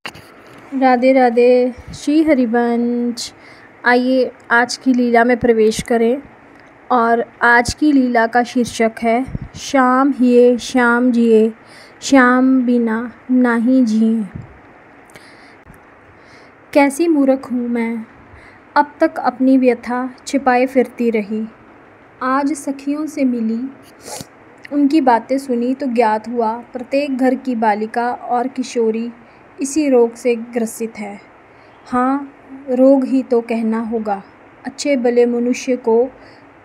राधे राधे। श्री हरिवंश। आइए आज की लीला में प्रवेश करें और आज की लीला का शीर्षक है श्याम हिये श्याम जिए, श्याम बिना नाही जिए। कैसी मूर्ख हूँ मैं, अब तक अपनी व्यथा छिपाए फिरती रही। आज सखियों से मिली, उनकी बातें सुनी तो ज्ञात हुआ प्रत्येक घर की बालिका और किशोरी इसी रोग से ग्रसित है। हाँ, रोग ही तो कहना होगा। अच्छे भले मनुष्य को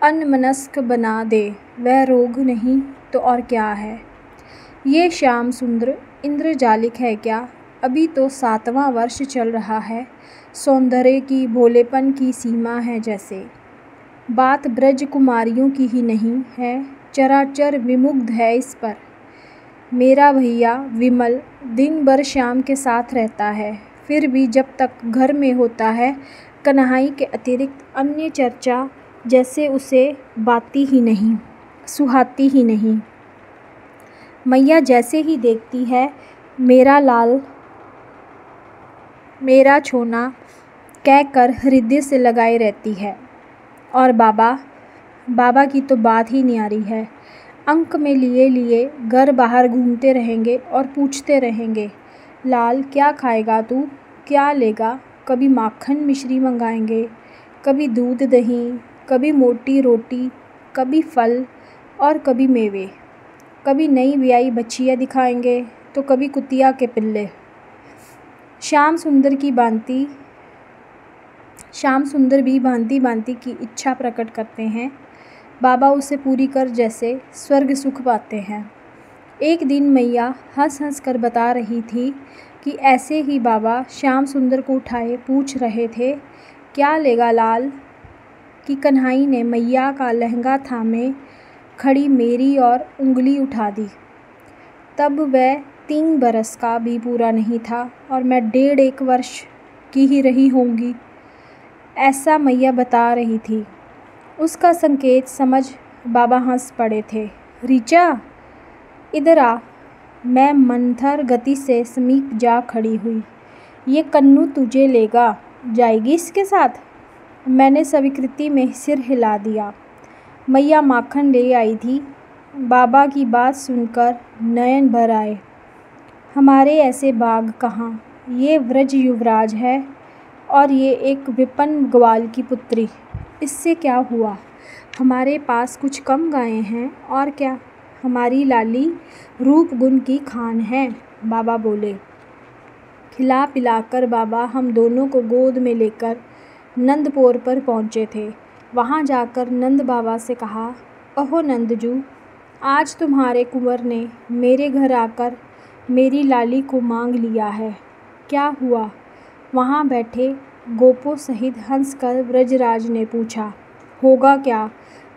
अन्मनस्क बना दे वह रोग नहीं तो और क्या है। ये श्याम सुंदर इंद्रजालिक है क्या? अभी तो 7वां वर्ष चल रहा है। सौंदर्य की भोलेपन की सीमा है जैसे। बात ब्रज कुमारियों की ही नहीं है, चराचर विमुग्ध है इस पर। मेरा भैया विमल दिन भर श्याम के साथ रहता है, फिर भी जब तक घर में होता है कन्हई के अतिरिक्त अन्य चर्चा जैसे उसे बाती ही नहीं, सुहाती ही नहीं। मैया जैसे ही देखती है मेरा लाल मेरा छोना कहकर हृदय से लगाए रहती है। और बाबा की तो बात ही न्यारी है। अंक में लिए लिए घर बाहर घूमते रहेंगे और पूछते रहेंगे, लाल क्या खाएगा तू, क्या लेगा। कभी माखन मिश्री मंगाएंगे, कभी दूध दही, कभी मोटी रोटी, कभी फल और कभी मेवे। कभी नई ब्याई बच्चियाँ दिखाएंगे तो कभी कुतिया के पिल्ले। श्याम सुंदर भी भांति भांति की इच्छा प्रकट करते हैं। बाबा उसे पूरी कर जैसे स्वर्ग सुख पाते हैं। एक दिन मैया हंस हंस कर बता रही थी कि ऐसे ही बाबा श्याम सुंदर को उठाए पूछ रहे थे, क्या लेगा लाल। कि कन्हई ने मैया का लहंगा थामे खड़ी मेरी और उंगली उठा दी। तब वह 3 बरस का भी पूरा नहीं था और मैं 1.5 वर्ष की ही रही होंगी, ऐसा मैया बता रही थी। उसका संकेत समझ बाबा हंस पड़े थे। ऋचा इधर आ। मैं मंथर गति से समीप जा खड़ी हुई। ये कन्नू तुझे लेगा, जाएगी इसके साथ। मैंने स्वीकृति में सिर हिला दिया। मैया माखन ले आई थी। बाबा की बात सुनकर नयन भर आए। हमारे ऐसे बाग कहाँ, ये व्रज युवराज है और ये एक विपन्न ग्वाल की पुत्री। इससे क्या हुआ, हमारे पास कुछ कम गायें हैं और क्या। हमारी लाली रूप गुण की खान है, बाबा बोले। खिला पिलाकर बाबा हम दोनों को गोद में लेकर नंदपोर पर पहुँचे थे। वहाँ जाकर नंद बाबा से कहा, अहो नंदजू, आज तुम्हारे कुंवर ने मेरे घर आकर मेरी लाली को मांग लिया है। क्या हुआ? वहाँ बैठे गोपों सहित हंसकर ब्रजराज ने पूछा। होगा क्या,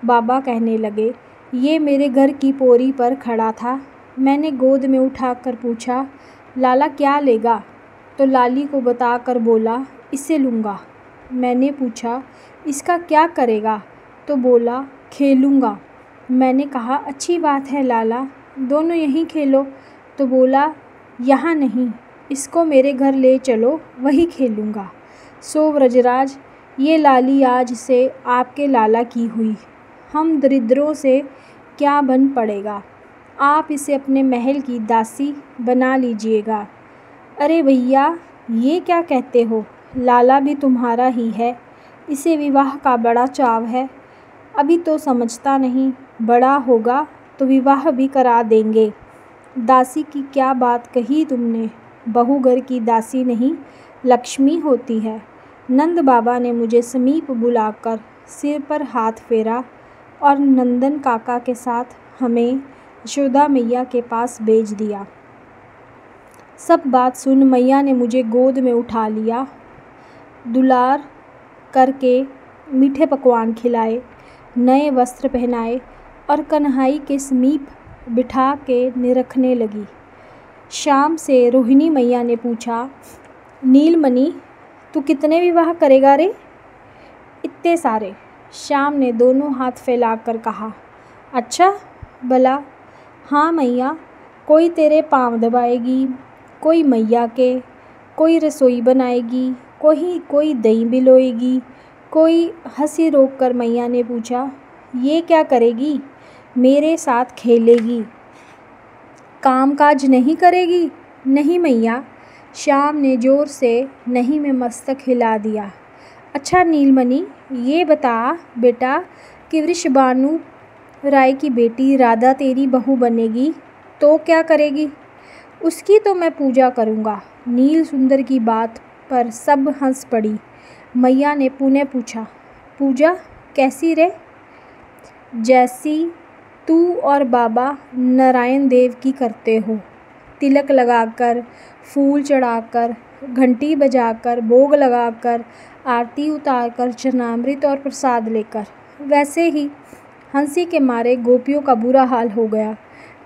बाबा कहने लगे। ये मेरे घर की पोरी पर खड़ा था। मैंने गोद में उठाकर पूछा, लाला क्या लेगा। तो लाली को बताकर बोला, इसे लूँगा। मैंने पूछा, इसका क्या करेगा। तो बोला, खेलूँगा। मैंने कहा, अच्छी बात है लाला, दोनों यहीं खेलो। तो बोला, यहाँ नहीं, इसको मेरे घर ले चलो, वही खेलूँगा। सो ब्रजराज, ये लाली आज से आपके लाला की हुई। हम दरिद्रों से क्या बन पड़ेगा। आप इसे अपने महल की दासी बना लीजिएगा। अरे भैया, ये क्या कहते हो, लाला भी तुम्हारा ही है। इसे विवाह का बड़ा चाव है। अभी तो समझता नहीं, बड़ा होगा तो विवाह भी करा देंगे। दासी की क्या बात कही तुमने, बहू घर की दासी नहीं, लक्ष्मी होती है। नंद बाबा ने मुझे समीप बुलाकर सिर पर हाथ फेरा और नंदन काका के साथ हमें यशोदा मैया के पास भेज दिया। सब बात सुन मैया ने मुझे गोद में उठा लिया, दुलार करके मीठे पकवान खिलाए, नए वस्त्र पहनाए और कन्हई के समीप बिठा के निरखने लगी। शाम से रोहिणी मैया ने पूछा, नीलमणि तू कितने विवाह करेगा रे। इतने सारे, श्याम ने दोनों हाथ फैलाकर कहा। अच्छा भला। हाँ मैया, कोई तेरे पाँव दबाएगी, कोई मैया के, कोई रसोई बनाएगी, कोई दही बिलोएगी। कोई हंसी रोक कर मैया ने पूछा, ये क्या करेगी? मेरे साथ खेलेगी, काम काज नहीं करेगी? नहीं मैया, श्याम ने ज़ोर से नहीं में मस्तक हिला दिया। अच्छा नीलमणि, ये बता बेटा कि वृषभानु राय की बेटी राधा तेरी बहू बनेगी तो क्या करेगी? उसकी तो मैं पूजा करूँगा। नील सुंदर की बात पर सब हंस पड़ी। मैया ने पुनः पूछा, पूजा कैसी रे? जैसी तू और बाबा नारायण देव की करते हो, तिलक लगाकर, फूल चढ़ाकर, घंटी बजाकर, भोग लगाकर, आरती उतारकर, चरणामृत और प्रसाद लेकर। वैसे ही हंसी के मारे गोपियों का बुरा हाल हो गया।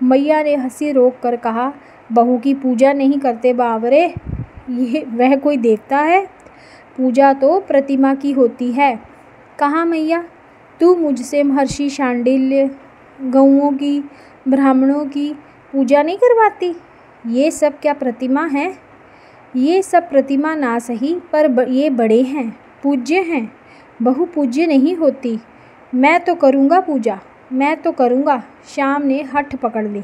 मैया ने हंसी रोक कर कहा, बहू की पूजा नहीं करते बावरे, ये वह कोई देवता है? पूजा तो प्रतिमा की होती है। कहाँ मैया, तू मुझसे महर्षि शांडिल्य, गौओं की, ब्राह्मणों की पूजा नहीं करवाती? ये सब क्या प्रतिमा है? ये सब प्रतिमा ना सही, पर ये बड़े हैं, पूज्य हैं। बहू पूज्य नहीं होती। मैं तो करूँगा पूजा, मैं तो करूँगा। श्याम ने हठ पकड़ ली।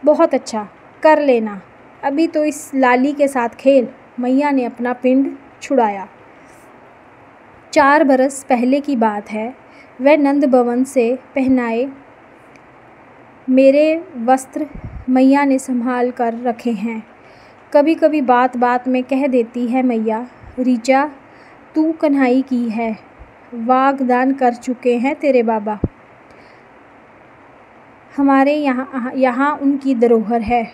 बहुत अच्छा, कर लेना। अभी तो इस लाली के साथ खेल। मैया ने अपना पिंड छुड़ाया। 4 बरस पहले की बात है। वह नंद भवन से पहनाए मेरे वस्त्र मैया ने संभाल कर रखे हैं। कभी कभी बात बात में कह देती है मैया, ऋचा तू कन्हाई की है, वागदान कर चुके हैं तेरे बाबा। हमारे यहाँ उनकी धरोहर है,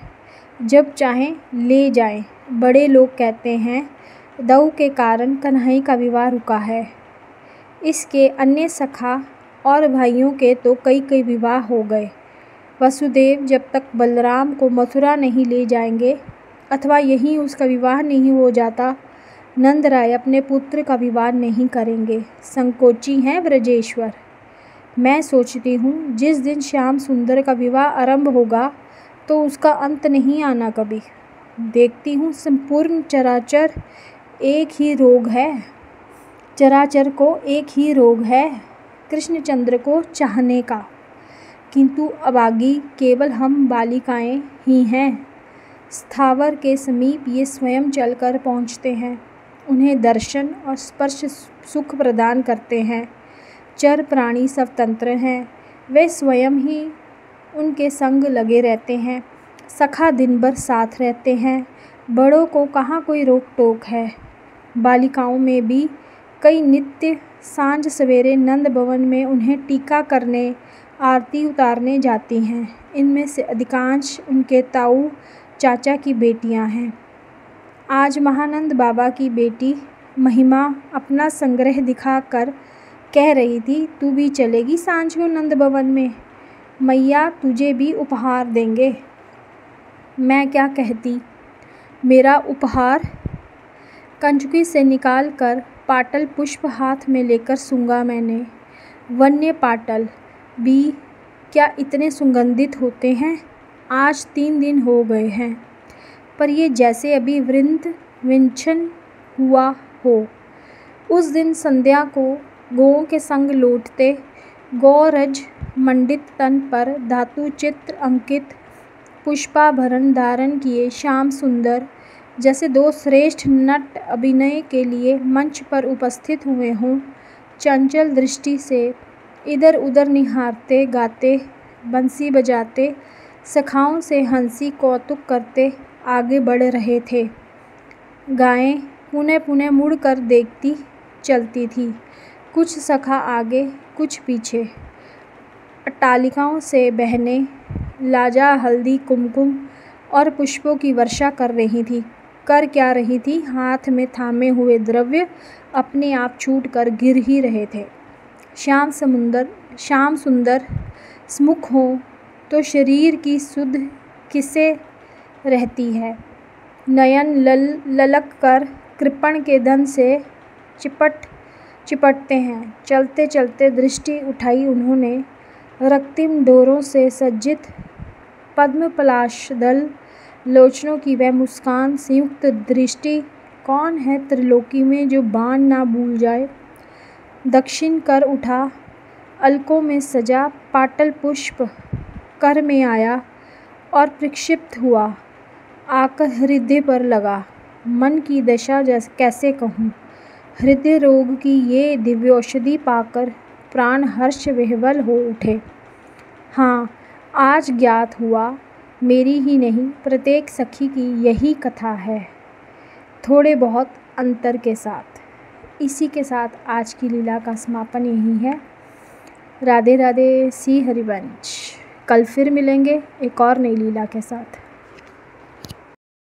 जब चाहें ले जाएं। बड़े लोग कहते हैं दऊ के कारण कन्हाई का विवाह रुका है। इसके अन्य सखा और भाइयों के तो कई विवाह हो गए। वसुदेव जब तक बलराम को मथुरा नहीं ले जाएंगे अथवा यहीं उसका विवाह नहीं हो जाता, नंद राय अपने पुत्र का विवाह नहीं करेंगे। संकोची हैं ब्रजेश्वर। मैं सोचती हूँ जिस दिन श्याम सुंदर का विवाह आरंभ होगा तो उसका अंत नहीं आना कभी। देखती हूँ संपूर्ण चराचर एक ही रोग है, चराचर को एक ही रोग है, कृष्णचंद्र को चाहने का। किंतु अभागी केवल हम बालिकाएं ही हैं। स्थावर के समीप ये स्वयं चलकर पहुँचते हैं, उन्हें दर्शन और स्पर्श सुख प्रदान करते हैं। चर प्राणी स्वतंत्र हैं, वे स्वयं ही उनके संग लगे रहते हैं। सखा दिन भर साथ रहते हैं, बड़ों को कहाँ कोई रोक टोक है। बालिकाओं में भी कई नित्य सांझ सवेरे नंद भवन में उन्हें टीका करने, आरती उतारने जाती हैं। इनमें से अधिकांश उनके ताऊ चाचा की बेटियां हैं। आज महानंद बाबा की बेटी महिमा अपना संग्रह दिखाकर कह रही थी, तू भी चलेगी सांझ को नंद भवन में? मैया तुझे भी उपहार देंगे। मैं क्या कहती, मेरा उपहार? कंचुकी से निकाल कर पाटल पुष्प हाथ में लेकर सूंघा मैंने। वन्य पाटल भी क्या इतने सुगंधित होते हैं? आज 3 दिन हो गए हैं, पर ये जैसे अभी वृंद विंचन हुआ हो। उस दिन संध्या को गौओं के संग लौटते, गौरज मंडित तन पर धातु चित्र अंकित पुष्पाभरण धारण किए श्याम सुंदर जैसे 2 श्रेष्ठ नट अभिनय के लिए मंच पर उपस्थित हुए हों, चंचल दृष्टि से इधर उधर निहारते, गाते, बंसी बजाते, सखाओं से हंसी कौतुक करते आगे बढ़ रहे थे। गायें पुनः पुनः मुड़ कर देखती चलती थी, कुछ सखा आगे कुछ पीछे। अट्टालिकाओं से बहनें लाजा, हल्दी, कुमकुम और पुष्पों की वर्षा कर रही थी। कर क्या रही थी? हाथ में थामे हुए द्रव्य अपने आप छूट कर गिर ही रहे थे। श्याम सुंदर स्मुख हो तो शरीर की सुध किसे रहती है। नयन ललक कर कृपण के धन से चिपटते हैं। चलते चलते दृष्टि उठाई उन्होंने रक्तिम डोरों से सज्जित पद्म पलाश दल लोचनों की वह मुस्कान, संयुक्त दृष्टि, कौन है त्रिलोकी में जो बाण ना भूल जाए। दक्षिण कर उठा, अलकों में सजा पाटल पुष्प कर में आया और प्रक्षिप्त हुआ, आकर हृदय पर लगा। मन की दशा कैसे कहूँ, हृदय रोग की ये दिव्यौषधि पाकर प्राण हर्ष विह्वल हो उठे। हाँ, आज ज्ञात हुआ, मेरी ही नहीं प्रत्येक सखी की यही कथा है, थोड़े बहुत अंतर के साथ। इसी के साथ आज की लीला का समापन यही है। राधे राधे, सी हरिवंश। कल फिर मिलेंगे एक और नई लीला के साथ।